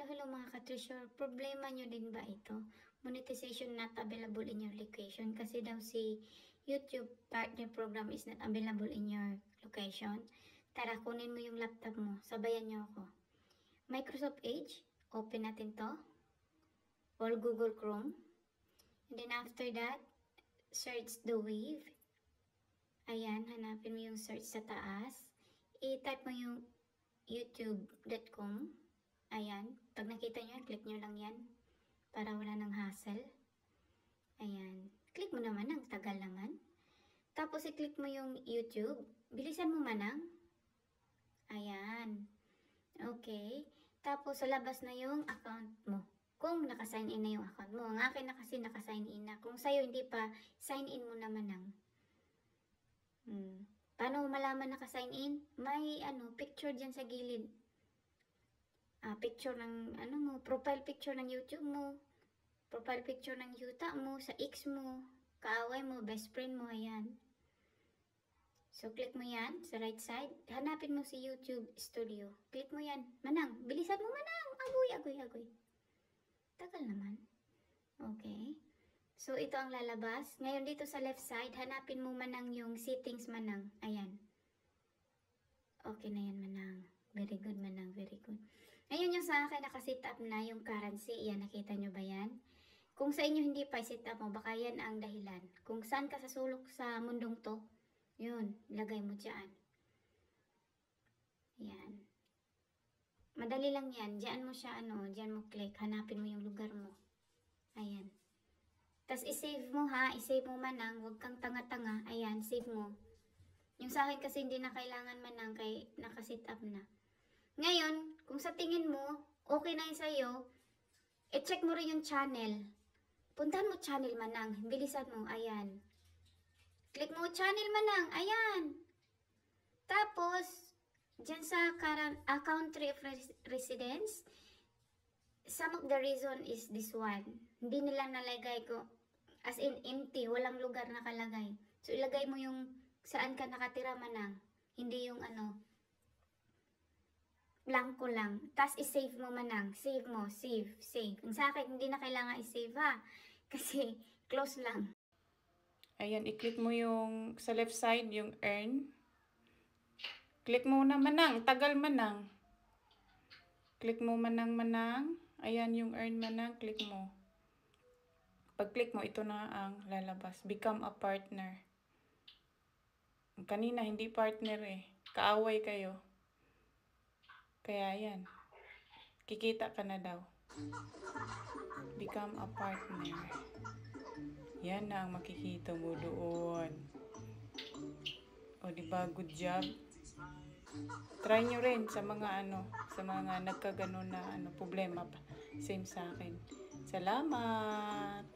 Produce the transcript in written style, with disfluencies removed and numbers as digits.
Hello mga ka-treasure. Problema nyo din ba ito? Monetization not available in your location. Kasi daw si YouTube partner program is not available in your location. Tara, kunin mo yung laptop mo. Sabayan nyo ako. Microsoft Edge. Open natin to. Or Google Chrome. And then after that, search the wave. Ayan, hanapin mo yung search sa taas. I-type mo yung youtube.com. Ayan. Pag nakita nyo, click nyo lang yan. Para wala ng hassle. Ayan. Click mo naman, ang tagal naman. Tapos i-click mo yung YouTube. Bilisan mo manang. Ayan. Okay. Tapos sa labas na yung account mo. Kung naka-sign in na yung account mo. Ang akin na kasi naka-sign in na. Kung sa'yo hindi pa, sign in mo naman ang. Paano malaman naka-sign in? May picture dyan sa gilid. Picture ng profile picture ng YouTube mo, profile picture ng yuta mo, sa ex mo, kaaway mo, best friend mo, ayan. So, click mo yan sa right side. Hanapin mo si YouTube Studio. Click mo yan. Manang, bilisan mo manang. Agoy. Tagal naman. Okay. So, ito ang lalabas. Ngayon dito sa left side, hanapin mo manang yung settings manang. Ayan. Okay na yan manang. Very good manang, very good. Ngayon yung sa akin nakasit up na yung currency. Yan, nakita nyo ba yan? Kung sa inyo hindi pa sit up mo, baka yan ang dahilan. Kung saan ka sa sulok sa mundong to, yun, lagay mo dyan. Yan. Madali lang yan. Diyan mo siya, diyan mo click. Hanapin mo yung lugar mo. Ayan. Tapos isave mo ha, isave mo manang. Huwag kang tanga-tanga. Ayan, save mo. Yung sa akin kasi hindi na kailangan manang kay nakasit up na. Ngayon, kung sa tingin mo, okay na yun sa'yo, i-check mo rin yung channel. Puntahan mo channel manang. Bilisan mo. Ayan. Click mo channel manang. Ayan. Tapos, dyan sa country of residence, some of the reason is this one. Hindi nila nalagay ko. As in, empty. Walang lugar nakalagay. So, ilagay mo yung saan ka nakatira manang. Hindi yung blanco lang. Tapos, i-save mo manang. Save mo. Save. Ang sa akin, hindi na kailangan i-save ha. Kasi, close lang. Ayan, i-click mo yung sa left side, yung earn. Click mo na manang. Tagal manang. Click mo manang. Ayan yung earn manang. Click mo. Pag-click mo, ito na ang lalabas. Become a partner. Kanina, hindi partner eh. Kaaway kayo. Kaya yan. Kikita ka na daw. Become a partner. Yan na ang makikita mo doon. O diba, good job. Try nyo rin sa mga sa mga nagkaganon na problema pa. Same sa akin. Salamat.